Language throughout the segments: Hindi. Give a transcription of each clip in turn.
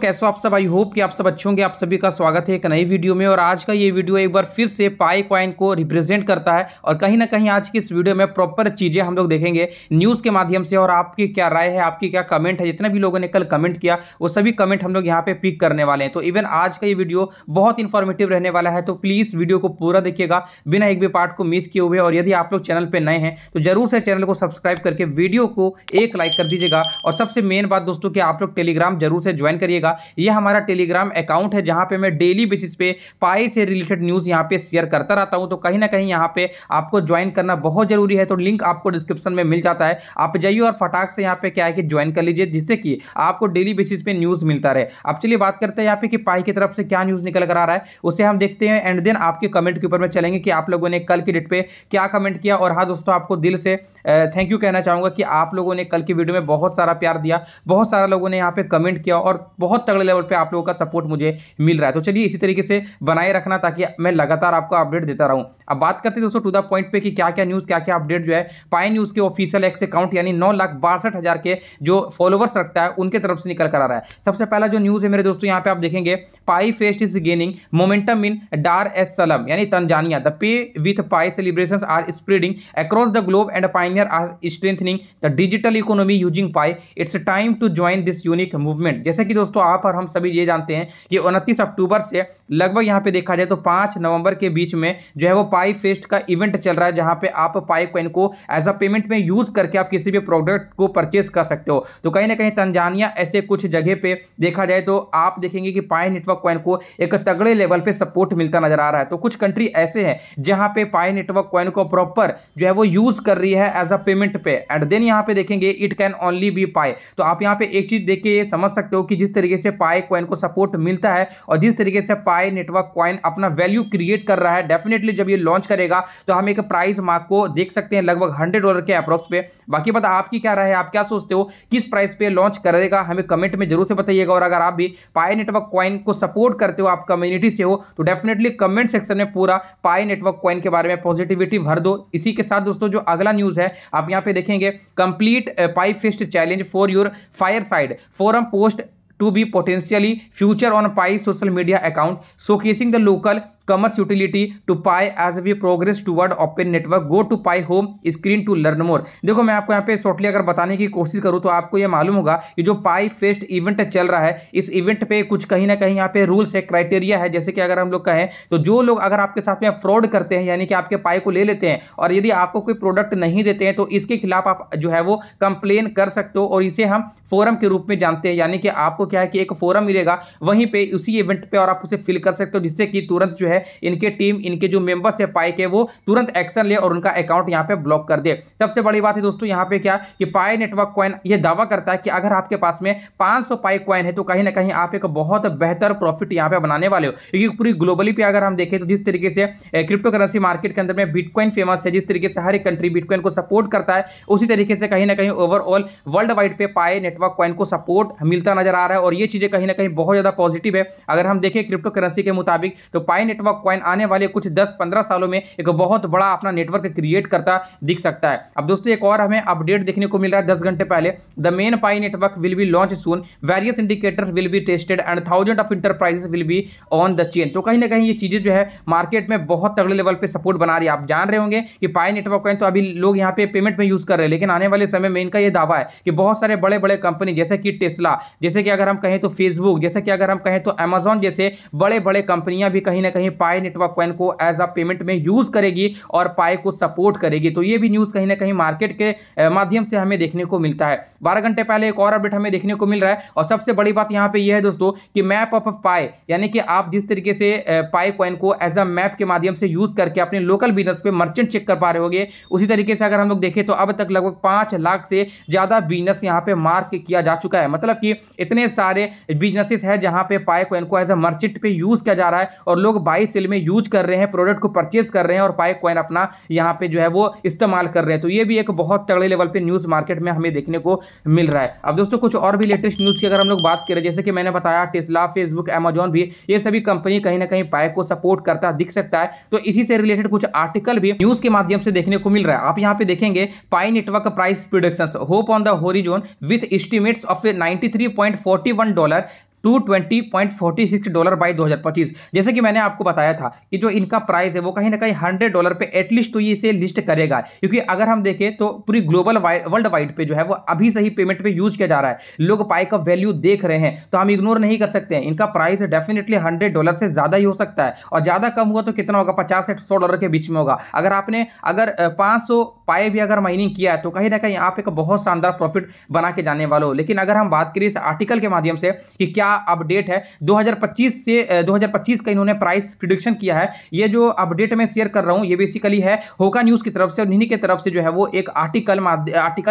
कैसे हो आप सब। आई होप कि आप सब अच्छे होंगे। आप सभी का स्वागत है एक नई वीडियो में। और आज का ये वीडियो एक बार फिर से पाई कॉइन को रिप्रेजेंट करता है और कहीं ना कहीं आज की इस वीडियो में प्रॉपर चीजें हम लोग देखेंगे न्यूज के माध्यम से। और आपकी क्या राय है, आपकी क्या कमेंट है, जितने भी लोगों ने कल कमेंट किया वो सभी कमेंट हम लोग यहाँ पे पिक करने वाले हैं। तो इवन आज का ये वीडियो बहुत इंफॉर्मेटिव रहने वाला है, तो प्लीज वीडियो को पूरा देखिएगा बिना एक भी पार्ट को मिस किए हुए। और यदि आप लोग चैनल पे नए हैं तो जरूर से चैनल को सब्सक्राइब करके वीडियो को एक लाइक कर दीजिएगा। और सबसे मेन बात दोस्तों कि आप लोग टेलीग्राम जरूर से ज्वाइन करिएगा। ये हमारा टेलीग्राम अकाउंट है जहां पे मैं डेली बेसिस पे पाई से रिलेटेड न्यूज यहां पे शेयर करता रहता हूं। तो कहीं ना कहीं यहां पे आपको ज्वाइन करना बहुत जरूरी है। तो लिंक आपको डिस्क्रिप्शन में मिल जाता है, आप जाइए और फटाक से यहां पे क्या है कि ज्वाइन कर लीजिए, जिससे कि आपको डेली बेसिस पे न्यूज मिलता रहे। अब चलिए बात करते हैं यहाँ पे कि पाई की तरफ से क्या न्यूज निकल कर आ रहा है, उसे हम देखते हैं एंड देन आपके कमेंट के ऊपर में चलेंगे कि आप लोगों ने कल की डेट पे क्या कमेंट किया। और हाँ दोस्तों, आपको दिल से थैंक यू कहना चाहूंगा कि आप लोगों ने कल की वीडियो में बहुत सारा प्यार दिया, बहुत सारा लोगों ने यहाँ पे कमेंट किया और बहुत तगड़े लेवल पे आप लोगों का सपोर्ट मुझे मिल रहा है। तो चलिए इसी तरीके से बनाए रखना ताकि मैं लगातार आपको अपडेट देता रहूं। अब बात करते हैं दोस्तों टू द पॉइंट पे कि क्या क्या न्यूज, क्या क्या अपडेट जो है पाई न्यूज के ऑफिशियल एक्स अकाउंट यानी 9,62,000 के जो फॉलोवर्स रखता है उनके तरफ से निकल कर आ रहा है। सबसे पहला जो न्यूज है मेरे दोस्तों, यहाँ पे आप देखेंगे Pi fest is gaining momentum in Dar es Salaam यानी Tanzania. The pay with Pi celebrations are spreading across the globe and pioneer are strengthening the digital economy using Pi. It's time to join this unique movement. जैसे कि दोस्तों आप और हम सभी ये जानते हैं कि 29 अक्टूबर से लगभग यहां पे देखा जाए तो 5 नवंबर के बीच में जो है वो पाई फेस्ट का इवेंट चल रहा है, जहां पे आप पाई कॉइन को एज अ पेमेंट में यूज करके आप किसी भी प्रोडक्ट को परचेस कर सकते हो। तो कहीं ना कहीं तंजानिया ऐसे कुछ जगह पे देखा जाए तो आप देखेंगे कि पाई नेटवर्क कॉइन को एक तगड़े लेवल पे सपोर्ट मिलता नजर आ रहा है। तो कुछ कंट्री ऐसे हैं जहां पे पाई नेटवर्क कॉइन को प्रॉपर जो है वो यूज कर रही है एज अ पेमेंट पे। एंड देन यहां पे देखेंगे इट कैन ओनली बी पाई। तो आप यहां पे एक चीज देख के ये समझ सकते हो कि जिस तरीके से पाई कॉइन को सपोर्ट मिलता है और जिस तरीके से पाई नेटवर्क कॉइन अपना वैल्यू क्रिएट कर रहा है, डेफिनेटली जब ये लॉन्च करेगा तो हम एक प्राइस मार्क को देख सकते हैं लगभग $100 के अप्रोक्स पे। बाकी पता आपकी क्या राय है, आप क्या सोचते हो किस प्राइस पे लॉन्च करेगा, हमें कमेंट में जरूर से बताइएगा। और अगर आप भी पाई नेटवर्क कॉइन को सपोर्ट करते हो, आप कम्युनिटी से हो, तो डेफिनेटली कमेंट सेक्शन में पूरा पाई नेटवर्क कॉइन के बारे में पॉजिटिविटी भर दो। इसी के साथ दोस्तों जो अगला न्यूज है आप यहां पे देखेंगे, complete pi fest challenge for your fire side forum post to be potentially future on Pi social media account showcasing the local commerce utility to Pi as we progress toward open network. Go to Pi home screen to learn more। देखो मैं आपको यहाँ पे शॉर्टली अगर बताने की कोशिश करूँ तो आपको ये मालूम होगा कि जो पाई फेस्ट इवेंट चल रहा है, इस इवेंट पे कुछ कहीं ना कहीं यहाँ पे रूल्स है, क्राइटेरिया है। जैसे कि अगर हम लोग कहें तो जो लोग अगर आपके साथ में फ्रॉड करते हैं यानी कि आपके पाई को ले लेते हैं और यदि आपको कोई प्रोडक्ट नहीं देते हैं तो इसके खिलाफ आप जो है वो कंप्लेन कर सकते हो। और इसे हम फोरम के रूप में जानते हैं, यानी कि आपको क्या है कि एक फोरम मिलेगा वहीं पे उसी इवेंट पे और आप उसे फिल कर सकते हो, जिससे कि तुरंत जो है इनके टीम, इनके जो मेंबर्स है पाई के, वो तुरंत एक्शन ले और उनका अकाउंट यहां पे ब्लॉक कर दे। सबसे बड़ी बात है दोस्तों यहां पे क्या कि पाई नेटवर्क कॉइन ये दावा करता है कि अगर आपके पास में 500 पाई कॉइन है तो कहीं ना कहीं आप एक बहुत बेहतर प्रॉफिट यहां पे बनाने वाले हो। क्योंकि पूरी ग्लोबली पे अगर हम देखें तो जिस तरीके से क्रिप्टो करेंसी मार्केट के अंदर में बिटकॉइन फेमस है, जिस तरीके से हर एक कंट्री बिटकॉइन को सपोर्ट करता है, उसी तरीके से कहीं ना कहीं ओवरऑल वर्ल्ड वाइड पे पाई नेटवर्क कॉइन को सपोर्ट मिलता नजर आ रहा है। और ये चीजें कहीं ना कहीं बहुत ज्यादा पॉजिटिव है। अगर हम देखें क्रिप्टो करेंसी के मुताबिक तो पाई नेटवर्क कॉइन आने वाले कुछ 10-15 सालों में एक बहुत बड़ा अपना नेटवर्क क्रिएट करता दिख सकता है। अब दोस्तों एक और हमें अपडेट देखने को मिल रहा है 10 घंटे पहले, the main pi network will be launch soon, various indicators will be tested and thousand of enterprises will be on the chain. तो कहीं ना कहीं ये चीजें जो है मार्केट में बहुत तगड़े लेवल पे सपोर्ट बना रही है। आप जान रहे होंगे कि पाई नेटवर्क कॉइन तो अभी लोग यहाँ पे पेमेंट में यूज कर रहे हैं, लेकिन आने वाले समय में इनका ये दावा है कि बहुत सारे बड़े बड़े कंपनी जैसे कि टेस्ला, जैसे कि अगर हम कहें तो फेसबुक, जैसे कि अगर हम कहें तो अमेजॉन जैसे बड़े बड़े कंपनियां भी कहीं ना कहीं पाई नेटवर्क कॉइन को एज अ पेमेंट में यूज करेगी और पाई को सपोर्ट करेगी। तो ये भी न्यूज कहीं ना कहीं मार्केट के माध्यम से हमें देखने को मिलता है। 12 घंटे पहले एक और अपडेट हमें देखने को मिल रहा है और सबसे बड़ी बात यहां पे ये है दोस्तों कि मैप ऑफ पाई, यानी कि आप जिस तरीके से पाई कॉइन को एज अ मैप के माध्यम से यूज करके अपने लोकल बिजनेस पे मर्चेंट चेक कर पा रहे होंगे, उसी तरीके से अगर हम लोग देखें तो अब तक लगभग 5 लाख से ज्यादा बिजनेस यहां पे मार्क किया जा चुका है। मतलब कि इतने सारे बिजनेसेस है जहां पे पाई कॉइन को एज अ मर्चेंट पे यूज किया जा रहा है और लोग बाई सेल में यूज कर रहे हैं, प्रोडक्ट को परचेज कर रहे हैं और पाई कॉइन अपना यहां पे जो है वो इस्तेमाल कर रहे हैं। तो ये भी एक बहुत तगड़े लेवल पे न्यूज मार्केट में हमें देखने को मिल रहा है। अब दोस्तों कुछ और भी लेटेस्ट न्यूज की अगर हम लोग बात करें, जैसे कि मैंने बताया टेस्ला, फेसबुक, अमेजॉन भी, ये सभी कंपनी कहीं ना कहीं पाई को सपोर्ट करता दिख सकता है। तो इसी से रिलेटेड कुछ आर्टिकल भी न्यूज के माध्यम से देखने को मिल रहा है। आप यहां पे देखेंगे Pi network price predictions hope on the horizon with estimates of $93.41 $220.46 by 2025। जैसे कि मैंने आपको बताया था कि जो इनका प्राइस है वो कहीं ना कहीं $100 पे एटलीस्ट तो ये इसे लिस्ट करेगा, क्योंकि अगर हम देखें तो पूरी ग्लोबल वर्ल्ड वाइड पे जो है वो अभी से ही पेमेंट पे यूज किया जा रहा है, लोग पाई का वैल्यू देख रहे हैं, तो हम इग्नोर नहीं कर सकते हैं। इनका प्राइस डेफिनेटली $100 से ज्यादा ही हो सकता है, और ज्यादा कम हुआ तो कितना होगा, $50 से $100 के बीच में होगा। अगर आपने 500 पाए भी अगर माइनिंग किया है तो कहीं ना कहीं आप एक बहुत शानदार प्रॉफिट बना के जाने वाले हो। लेकिन अगर हम बात करें इस आर्टिकल के माध्यम से कि क्या अपडेट है 2025 से 2025 का इन्होंने प्राइस प्रिडिक्शन किया है, ये जो अपडेट मैं शेयर कर रहा हूं ये बेसिकली है होका न्यूज की तरफ से, और इन्हीं की तरफ से जो है वो एक आर्टिकल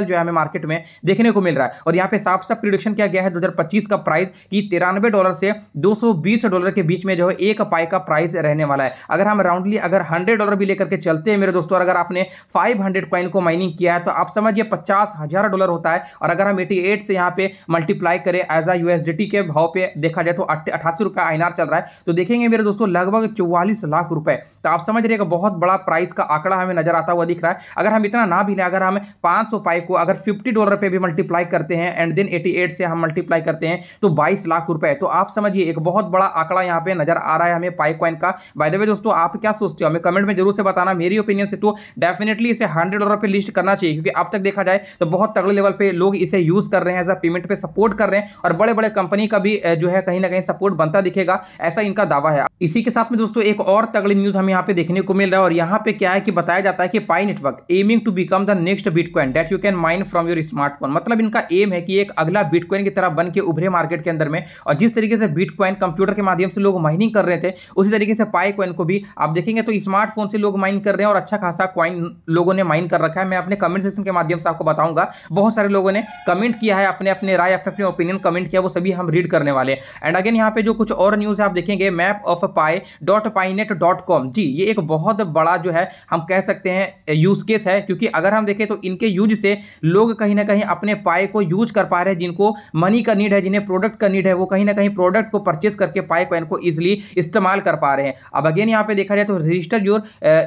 जो है हमें मार्केट में देखने को मिल रहा है। और यहाँ पे साफ साफ प्रिडिक्शन किया गया है 2025 का प्राइस कि $93 से $220 के बीच में जो है एक पाई का प्राइस रहने वाला है। अगर हम राउंडली अगर $100 भी लेकर के चलते हैं मेरे दोस्तों, और अगर आपने 500 कॉइन को माइनिंग किया है तो आप समझिए $50,000 होता है। और अगर हम 88 से यहाँ पे मल्टीप्लाई करें एज आ USDT के भाव पे देखा जाए तो 88 रुपए INR चल रहा है, तो देखेंगे मेरे दोस्तों लगभग 44 लाख रुपए। तो आप समझ रहे हैं बहुत बड़ा प्राइस का आंकड़ा हमें नजर आता हुआ दिख रहा है। अगर हम इतना ना भी लें, अगर हम 500 पाई को अगर $50 पे भी मल्टीप्लाई करते हैं एंड देन 88 से हम मल्टीप्लाई करते हैं तो 22 लाख रुपए, तो आप समझिए एक बहुत बड़ा आंकड़ा यहाँ पे नजर आ रहा है हमें पाई कॉइन का। बाय द वे दोस्तों आप क्या सोचते हो हमें कमेंट में जरूर से बताना। मेरी ओपिनियन से तो डेफिनेटली इसे $100 पे लिस्ट करना चाहिए, क्योंकि अब तक देखा जाए तो बहुत तगड़े लेवल पे लोग इसे यूज कर रहे हैं, एज अ पेमेंट पे सपोर्ट कर रहे हैं, और बड़े बड़े कंपनी का भी जो है कहीं ना कहीं सपोर्ट बनता दिखेगा, ऐसा इनका दावा है। इसी के साथ में दोस्तों एक और तगड़ी न्यूज हमें यहाँ पे देखने को मिल रहा है, और यहाँ पे क्या है कि बताया जाता है कि Pi network aiming to become the next Bitcoin that you can mine from your smartphone. मतलब इनका एम है कि एक अगला बिटकॉइन की तरह बन के उभरे मार्केट के अंदर में, और जिस तरीके से बिटकॉइन कंप्यूटर के माध्यम से लोग माइनिंग कर रहे थे उसी तरीके से पाई कॉइन को भी आप देखेंगे तो स्मार्टफोन से लोग माइन कर रहे हैं, और अच्छा खासा कॉइन लोगों ने माइन कर रखा है। मैं अपने कमेंट सेक्शन के माध्यम से आपको बताऊंगा, बहुत सारे लोगों ने कमेंट किया है, अपने अपने राय अपने ओपिनियन कमेंट किया, वो सभी हम रीड करने वाले हैं। एंड अगेन यहाँ पे जो कुछ और न्यूज है आप देखेंगे map-of-pi.painet.com। जी ये एक बहुत बड़ा जो है हम कह सकते हैं यूज केस है, क्योंकि अगर हम देखें तो इनके यूज से लोग कहीं ना कहीं अपने पाई को यूज कर पा रहे हैं, जिनको मनी का नीड है, जिन्हें प्रोडक्ट का नीड है, वो कहीं ना कहीं प्रोडक्ट को परचेस करके पाई कॉइन को इजिली इस्तेमाल कर पा रहे हैं। अब अगेन यहाँ पे देखा जाए तो register your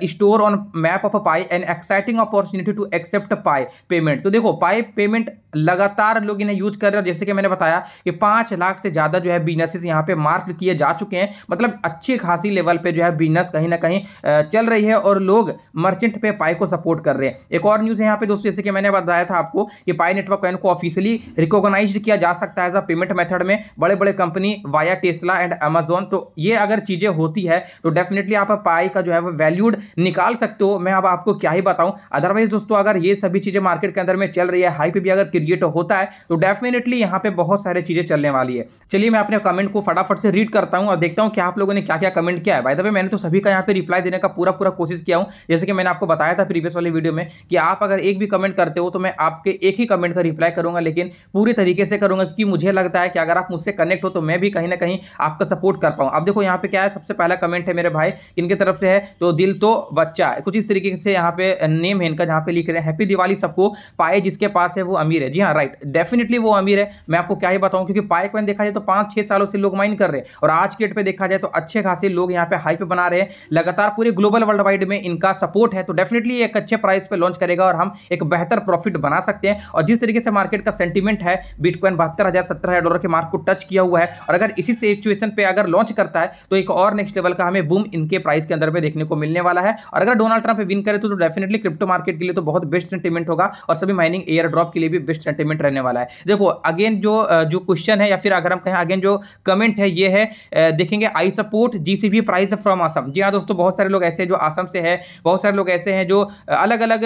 store on map of Pi an exciting opportunity to accept Pi payment. तो देखो पाई पेमेंट लगातार लोग इन्हें यूज कर रहे हैं, जैसे कि मैंने बताया कि 5 लाख से ज्यादा जो है बिजनेसेस यहाँ पे मार्क किए जा चुके हैं, मतलब अच्छी खासी लेवल पे जो है बिजनेस कहीं ना कहीं चल रही है, और लोग मर्चेंट पे पाई को सपोर्ट कर रहे हैं। एक और न्यूज है यहाँ पे दोस्तों, जैसे कि मैंने बताया था आपको कि पाई नेटवर्क कॉइन को ऑफिशियली रिकॉग्नाइज्ड किया जा सकता है एज अ पेमेंट मेथड में बड़े बड़े company via Tesla and Amazon. तो ये अगर चीजें होती है तो डेफिनेटली आप पाई का जो है वो वैल्यूड निकाल सकते हो, मैं अब आपको क्या ही बताऊं। अदरवाइज दोस्तों अगर ये सभी चीजें मार्केट के अंदर में चल रही है, हाइप भी अगर क्रिएट होता है तो डेफिनेटली यहाँ पे बहुत सारी चीजें चलने वाली है। चलिए मैं अपने कमेंट को फटाफट से रीड करता हूं और देखता हूं कि आप लोगों ने क्या क्या कमेंट किया है। बाय द वे मैंने तो सभी का यहाँ पे रिप्लाई देने का पूरा कोशिश किया हूं, जैसे कि मैंने आपको बताया था प्रीवियस वाली वीडियो में कि आप अगर एक भी कमेंट करते हो तो मैं आपके एक ही कमेंट का रिप्लाई करूंगा, लेकिन पूरी तरीके से करूंगा, क्योंकि मुझे लगता है कि अगर आप मुझसे कनेक्ट हो तो मैं भी कहीं ना कहीं आपका सपोर्ट कर पाऊं। अब देखो यहाँ पे क्या है, सबसे पहला कमेंट है मेरे भाई इनकी तरफ से है, तो दिल तो बच्चा कुछ इस तरीके से यहाँ पे नेम है इनका, जहाँ पे लिख रहे हैं हैप्पी दिवाली सबको, पाए जिसके पास है वो अमीर है। जी हाँ राइट, डेफिनेटली वो अमीर है, मैं आपको क्या ही बताऊं, क्योंकि पाई कॉइन देखा जाए तो 5-6 सालों से लोग माइन कर रहे हैं, और आज के डेट पे देखा जाए तो अच्छे खासे लोग यहाँ पे हाइप बना रहे हैं, लगातार पूरे ग्लोबल वर्ल्ड वाइड में इनका सपोर्ट है। तो डेफिनेटली एक अच्छे प्राइस पे लॉन्च करेगा और हम एक बेहतर प्रॉफिट बना सकते हैं। और जिस तरीके से मार्केट का सेंटीमेंट है, बिटकॉइन $72,000-$73,000 के मार्क को टच किया हुआ है, और अगर इसी सिचुएशन पे अगर लॉन्च करता है तो एक और नेक्स्ट लेवल का हमें बूम इनके प्राइस के अंदर में देखने को मिलने वाला है। और अगर डोनाल्ड ट्रंप विन करे तो डेफिनेटली क्रिप्टो मार्केट के लिए तो बहुत बेस्ट सेंटीमेंट होगा, और सभी माइनिंग एयर ड्रॉप के लिए भी बेस्ट सेंटीमेंट रहने वाला है। देखो अगेन जो क्वेश्चन है, या फिर अगर हम कहें अगेन जो कमेंट है, ये है देखेंगे I support GCB price from Assam. जी हाँ दोस्तों, बहुत सारे लोग ऐसे जो असम से है, बहुत सारे लोग ऐसे हैं जो अलग अलग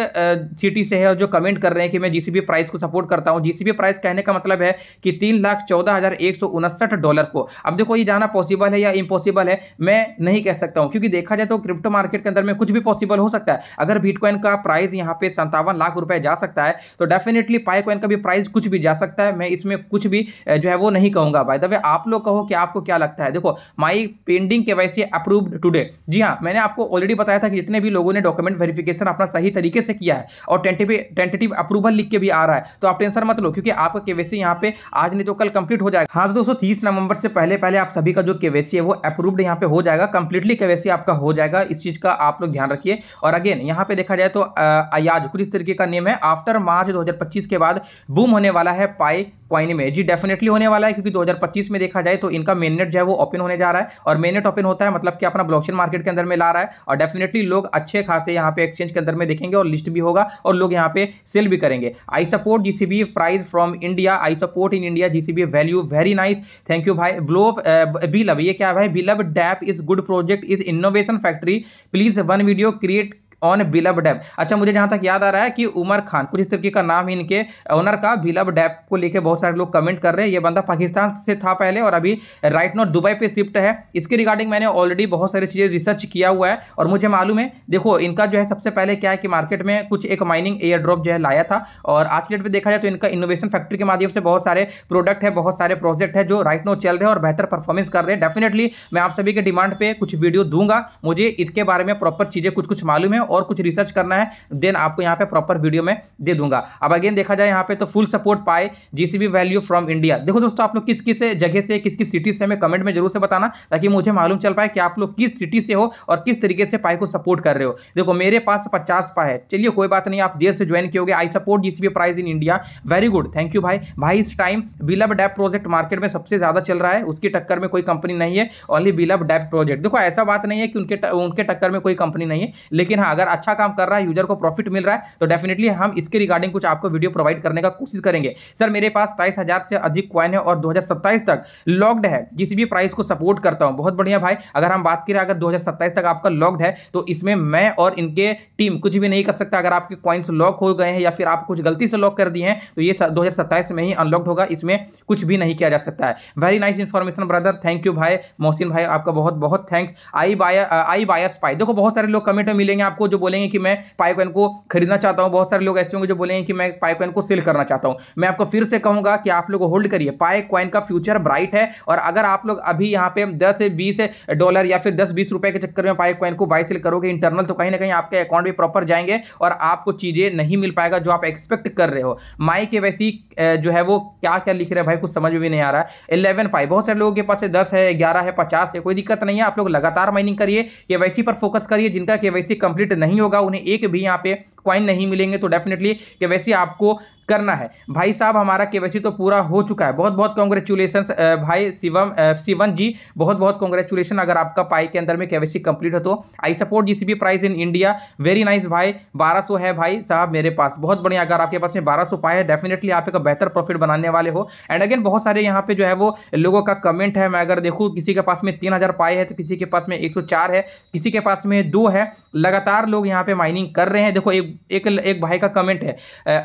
सिटी से है और जो कमेंट कर रहे हैं कि मैं जीसीबी प्राइस को सपोर्ट करता हूं। जीसीबी प्राइस कहने का मतलब है कि $3,14,159 को। अब देखो ये जाना पॉसिबल है या इम्पॉसिबल है, मैं नहीं कह सकता हूं, क्योंकि देखा जाए तो क्रिप्टो मार्केट के अंदर में कुछ भी पॉसिबल हो सकता है। अगर बिटकॉइन का प्राइस यहां पे 57 लाख रुपए जा सकता है तो डेफिनेटली पाई कॉइन का भी प्राइस कुछ भी जा सकता है। मैं इसमें कुछ भी जो है वो नहीं कहूंगा। बाय द वे आप लोग कहो कि आपको क्या लगता है। देखो माई पेंडिंग केवाईसी अप्रूव्ड टुडे। जी हाँ, मैंने आपको ऑलरेडी बताया था कि जितने भी लोगों ने डॉक्यूमेंट वेरिफिकेशन अपना सही तरीके से किया है और टेंटेटिव अप्रूवल लिख के भी आ रहा है, तो आप टेंशन मत लो, क्योंकि आपका केवाईसी यहाँ पे आज नहीं तो कल कंप्लीट हो जाएगा। हाँ दोस्तों, 30 नवंबर से पहले आप सभी का जो केवाईसी है वो अप्रूव्ड यहाँ पे हो जाएगा, कंप्लीटली केवाईसी आपका हो जाएगा। इस चीज का आप लोग ध्यान रखिए। और अगेन यहाँ पे देखा जाए तो अयाज कुछ इस तरीके का नेम है, आफ्टर मार्च 2025 के बाद बूम होने वाला है पाई कॉइन में। जी डेफिनेटली होने वाला है, क्योंकि 2025 में देखा जाए तो इनका मेननेट जो है वो ओपन होने जा रहा है, और मेननेट ओपन होता है मतलब कि अपना ब्लॉकचेन मार्केट के अंदर में ला रहा है, और डेफिनेटली लोग अच्छे खासे यहाँ पे एक्सचेंज के अंदर में देखेंगे और लिस्ट भी होगा और लोग यहाँ पे सेल भी करेंगे। I support GCB price from India, I support in India GCB value, very nice, thank you भाई। ब्लो बिलब, ये क्या है भाई? Bilb dapp is good project is innovation factory, please one video create on Bilb dapp. अच्छा, मुझे जहां तक याद आ रहा है कि उमर खान कुछ इस तरीके का नाम है इनके ओनर का। बिलब डैप को लेके बहुत सारे लोग कमेंट कर रहे हैं। ये बंदा पाकिस्तान से था पहले और अभी राइट नाउ दुबई पे शिफ्ट है। इसके रिगार्डिंग मैंने ऑलरेडी बहुत सारी चीजें रिसर्च किया हुआ है और मुझे मालूम है। देखो इनका जो है सबसे पहले क्या है कि मार्केट में कुछ एक माइनिंग एयर ड्रॉप जो है लाया था, और आज के डेट में देखा जाए तो इनका इनोवेशन फैक्ट्री के माध्यम से बहुत सारे प्रोडक्ट है, बहुत सारे प्रोजेक्ट है जो राइट नाउ चल रहे हैं और बेहतर परफॉर्मेंस कर रहे हैं। डेफिनेटली मैं आप सभी के डिमांड पे कुछ वीडियो दूंगा, मुझे इसके बारे में प्रॉपर चीजें कुछ मालूम है और कुछ रिसर्च करना है, देन आपको यहां पे प्रॉपर वीडियो में दे दूंगा। अब अगेन देखा जाए यहां पे तो फुल सपोर्ट पाए जीसीबी वैल्यू फ्रॉम इंडिया। देखो दोस्तों, आप लोग किस किस जगह से, किस किस सिटी से हमें कमेंट में जरूर से बताना, ताकि मुझे मालूम चल पाए कि आप लोग किस सिटी से हो और किस तरीके से पाई को सपोर्ट कर रहे हो। देखो मेरे पास 50 पाई है, चलिए कोई बात नहीं, आप देर से ज्वाइन किए होगे। आई support GCB price in India, very good, thank you भाई। भाई इस टाइम बिलब डैप प्रोजेक्ट मार्केट में सबसे ज्यादा चल रहा है, उसकी टक्कर में कोई कंपनी नहीं है, ओनली बिलब डैप प्रोजेक्ट। देखो ऐसा बात नहीं है कि उनके टक्कर में कोई कंपनी नहीं है, लेकिन हाँ अगर अच्छा काम कर रहा है, यूजर को प्रॉफिट मिल रहा है, तो डेफिनेटली हम इसके रिगार्डिंग कुछ आपको वीडियो प्रोवाइड करने का कोशिश करेंगे। सर मेरे पास 23,000 से अधिक कॉइन है और 2027 तक लॉक्ड है, जीसीबी प्राइस को सपोर्ट करता हूं। बहुत बढ़िया भाई, अगर हम बात करें अगर 2027 तक आपका लॉक्ड है तो इसमें मैं और इनके टीम कुछ भी नहीं कर सकता। अगर आपके कॉइन्स लॉक हो गए हैं या फिर आप कुछ गलती से लॉक कर दिए हैं तो ये 2027 में ही अनलॉक्ड होगा, इसमें कुछ भी नहीं किया जा सकता है। Very nice information brother, thank you भाई। मोहसिन भाई आपका बहुत बहुत थैंक्स। आई बायर्स पाई, देखो बहुत सारे लोग कमेंट में मिलेंगे आपको जो बोलेंगे कि मैं पाई कॉइन को खरीदना चाहता हूं, बहुत सारे लोग ऐसे होंगे जो बोलेंगे कि मैं पाई कॉइन को सेल करना चाहता हूं। मैं आपको फिर से कहूंगा कि आप लोग होल्ड करिए, पाई कॉइन का फ्यूचर ब्राइट है, और अगर आप लोग अभी यहां पे 10 से 20 डॉलर या फिर 10-20 रुपए के चक्कर में पाई कॉइन को बाय सेल करोगे इंटरनल, तो कहीं ना कहीं आपके अकाउंट भी प्रॉपर जाएंगे और आपको चीजें नहीं मिल पाएगा जो आप एक्सपेक्ट कर रहे हो। माई के वैसी जो है वो क्या क्या लिख रहे हैं भाई, कुछ समझ में भी नहीं आ रहा है। 11 पाई, बहुत सारे लोगों के पास 10 है, 11 है, 50 है, कोई दिक्कत नहीं है। आप लोग लगातार माइनिंग करिए, केवाईसी पर फोकस करिए। जिनका केवाईसी कंप्लीट नहीं होगा उन्हें एक भी यहाँ पे कॉइन नहीं मिलेंगे, तो डेफिनेटली केवाईसी आपको करना है। भाई साहब हमारा केवाईसी तो पूरा हो चुका है, बहुत बहुत कांग्रेचुलेशन भाई शिवम जी, बहुत बहुत कांग्रेचुलेशन अगर आपका पाई के अंदर में केवाईसी कंप्लीट हो तो। आई support GCB price in India, very nice भाई। 1200 है भाई साहब मेरे पास, बहुत बढ़िया। अगर आपके पास में 1200 पाए है, डेफिनेटली आप एक बेहतर प्रॉफिट बनाने वाले हो। एंड अगेन बहुत सारे यहाँ पे जो है वो लोगों का कमेंट है, मैं अगर देखूँ किसी के पास में 3000 पाए है, तो किसी के पास में 104 है, किसी के पास में 2 है। लगातार लोग यहाँ पे माइनिंग कर रहे हैं। देखो एक भाई का कमेंट है,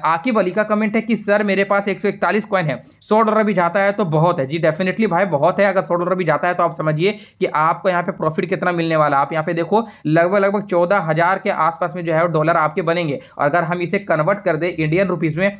आकिब अली का कमेंट है कि सर मेरे पास 141 कॉइन है, $100 भी जाता है तो बहुत है। जी डेफिनेटली भाई बहुत है, अगर $100 भी जाता है तो आप समझिए कि आपको यहाँ पे प्रॉफिट कितना मिलने वाला है। आप यहाँ पे देखो लगभग 14,000 के आसपास में जो है डॉलर आपके बनेंगे, और अगर हम इसे कन्वर्ट कर दे इंडियन रुपीज में,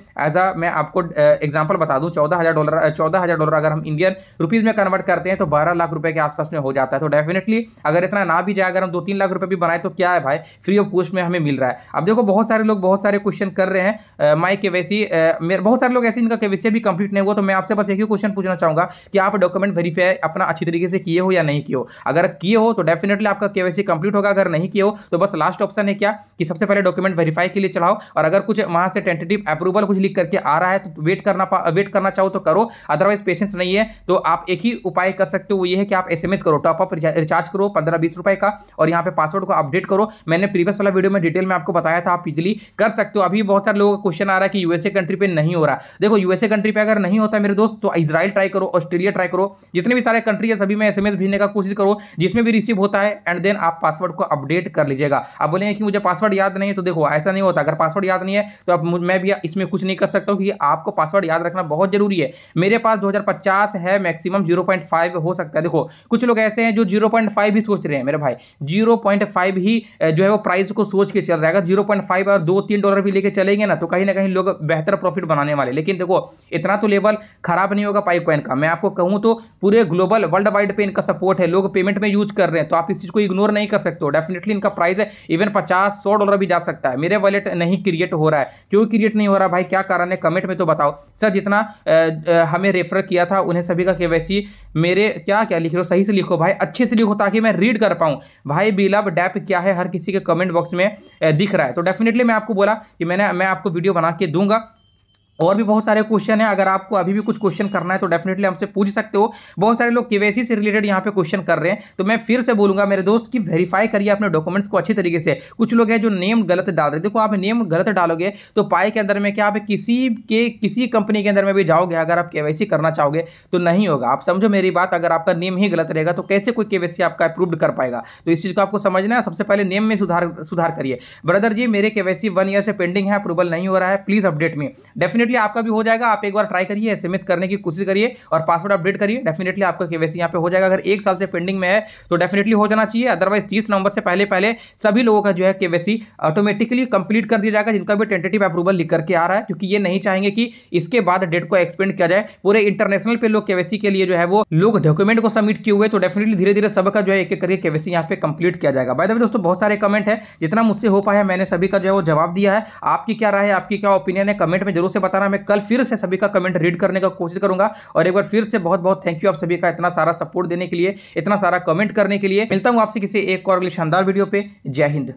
मैं आपको एग्जांपल बता दूं, $14,000 अगर हम इंडियन रुपीज में कन्वर्ट करते हैं तो 12 लाख रुपए के आसपास में हो जाता है। तो डेफिनेटली अगर इतना ना भी जाए, अगर हम 2-3 लाख रुपए भी बनाए तो क्या है भाई, फ्री ऑफ कॉस्ट में हमें मिल रहा है। अब देखो बहुत सारे लोग बहुत सारे क्वेश्चन कर रहे हैं, माई केवाईसी बहुत सारे लोग ऐसे इनका केवाईसी भी कंप्लीट नहीं हुआ, तो मैं आपसे बस एक ही क्वेश्चन पूछना चाहूंगा कि आप डॉक्यूमेंट वेरीफाई अपना अच्छी तरीके से किए हो या नहीं किए हो। अगर किए हो तो डेफिनेटली आपका केवाईसी कंप्लीट होगा, अगर नहीं किए हो तो बस लास्ट ऑप्शन है क्या कि सबसे पहले डॉक्यूमेंट वेरीफाई के लिए चलाओ, और अगर कुछ वहां से टेंटेटिव अप्रूवल कुछ लिख करके आ रहा है तो वेट करना चाहो तो करो, अदरवाइज पेशेंस नहीं है तो आप एक ही उपाय कर सकते हो, वो ये है कि आप SMS करो, टॉप अप रिचार्ज करो 15-20 रुपए का, और यहाँ पे पासवर्ड को अपडेट करो। मैंने प्रीवियस वाला वीडियो में डिटेल में आपको बताया था, आप इजीली कर सकते हो। अभी बहुत सारे लोगों का क्वेश्चन आ रहा है कि यूएसए कंट्री पे नहीं हो रहा। देखो यूएसए कंट्री पे अगर नहीं होता मेरे दोस्त तो इजराइल ट्राई करो, ऑस्ट्रेलिया ट्राई करो, जितने भी सारे कंट्री है सभी में SMS भेजने का कोशिश करो, जिसमें भी रिसीव होता है, एंड देन आप पासवर्ड को अपडेट कर लीजिएगा। आप बोलेंगे कि मुझे पासवर्ड याद नहीं है, तो देखो ऐसा नहीं होता। अगर पासवर्ड याद नहीं है तो अब मैं भी इसमें कुछ नहीं कर सकता हूं, क्योंकि आपको पासवर्ड याद रखना बहुत जरूरी है। मेरे पास 2050 है, मैक्सिमम 0.5 हो सकता है। देखो कुछ लोग ऐसे हैं जो 0.5 भी सोच रहे हैं मेरे भाई, 0.5 ही जो है वो प्राइस को सोच के चल रहा है। अगर 0.5 और $2-3 भी लेके चलेंगे ना, तो कहीं ना कहीं लोग बेहतर प्रॉफिट बनाने वाले। लेकिन देखो इतना तो लेवल खराब नहीं होगा पाई कॉइन का। मैं आपको कहूं तो पूरे ग्लोबल वर्ल्ड वाइड पे इनका सपोर्ट है, लोग पेमेंट में यूज कर रहे हैं, तो आप इस चीज को इग्नोर नहीं कर सकते हो। डेफिनेटली इनका प्राइस है इवन $50-100 भी जा सकता है। मेरे वॉलेट नहीं क्रिएट हो रहा है, क्यों क्रिएट नहीं हो रहा भाई, क्या कारण है, कमेंट में तो बताओ। सर जितना हमें रेफर किया था उन्हें सभी का केवाईसी मेरे क्या क्या लिख रहे हो, सही से लिखो भाई, अच्छे से लिखो ताकि मैं रीड कर पाऊं। भाई बिलब डैप क्या है हर किसी के कमेंट बॉक्स में दिख रहा है, तो डेफिनेटली मैं आपको बोला कि मैं आपको वीडियो बना के दूंगा। और भी बहुत सारे क्वेश्चन है, अगर आपको अभी भी कुछ क्वेश्चन करना है तो डेफिनेटली हमसे पूछ सकते हो। बहुत सारे लोग केवाईसी से रिलेटेड यहाँ पे क्वेश्चन कर रहे हैं, तो मैं फिर से बोलूंगा मेरे दोस्त कि वेरीफाई करिए अपने डॉक्यूमेंट्स को अच्छी तरीके से। कुछ लोग हैं जो नेम गलत डाल रहे हैं, देखो आप नेम गलत डालोगे तो पाई के अंदर में क्या आप किसी कंपनी के अंदर में भी जाओगे, अगर आप केवाईसी करना चाहोगे तो नहीं होगा। आप समझो मेरी बात, अगर आपका नेम ही गलत रहेगा तो कैसे कोई केवाईसी आपका अप्रूव्ड कर पाएगा। तो इस चीज को आपको समझना है, सबसे पहले नेम में सुधार करिए। ब्रदर जी मेरे केवाईसी 1 ईयर से पेंडिंग है, अप्रूवल नहीं हो रहा है, प्लीज अपडेट में। डेफिनेटली आपका भी हो जाएगा, आप एक बार ट्राई करिए, एसएमएस करने की कोशिश करिए और पासवर्ड अपडेट करिए, डेफिनेटली आपका केवाईसी यहाँ पे हो जाएगा। अगर 1 साल से पेंडिंग में है तो डेफिनेटली हो जाना चाहिए, अदरवाइज 30 नवंबर से पहले पहले सभी लोगों का जो है केवाईसी ऑटोमेटिकली कंप्लीट कर दिया जाएगा, जिनका भी टेंटेटिव अप्रूवल लिख करके आ रहा है, क्योंकि ये नहीं चाहेंगे कि इसके बाद डेट को एक्सपेंड किया जाए। पूरे इंटरनेशनल पे लोग केवाईसी के लिए जो है वो लोग डॉक्यूमेंट को सबमिट किए हुए, तो डेफिनेटली धीरे धीरे सबका जो है एक एक करके केवाईसी यहाँ पे कंप्लीट किया जाएगा। बाय द वे दोस्तों बहुत सारे कमेंट है, जितना मुझसे हो पाया मैंने सभी का जो है वो जवाब दिया है। आपकी क्या राय है, आपकी क्या ओपिनियन है, कमेंट में जरूर से बताना। मैं कल फिर से सभी का कमेंट रीड करने का कोशिश करूंगा। और एक बार फिर से बहुत बहुत थैंक यू आप सभी का इतना सारा सपोर्ट देने के लिए, इतना सारा कमेंट करने के लिए। मिलता हूं आपसे किसी एक और अगली शानदार वीडियो पे। जय हिंद।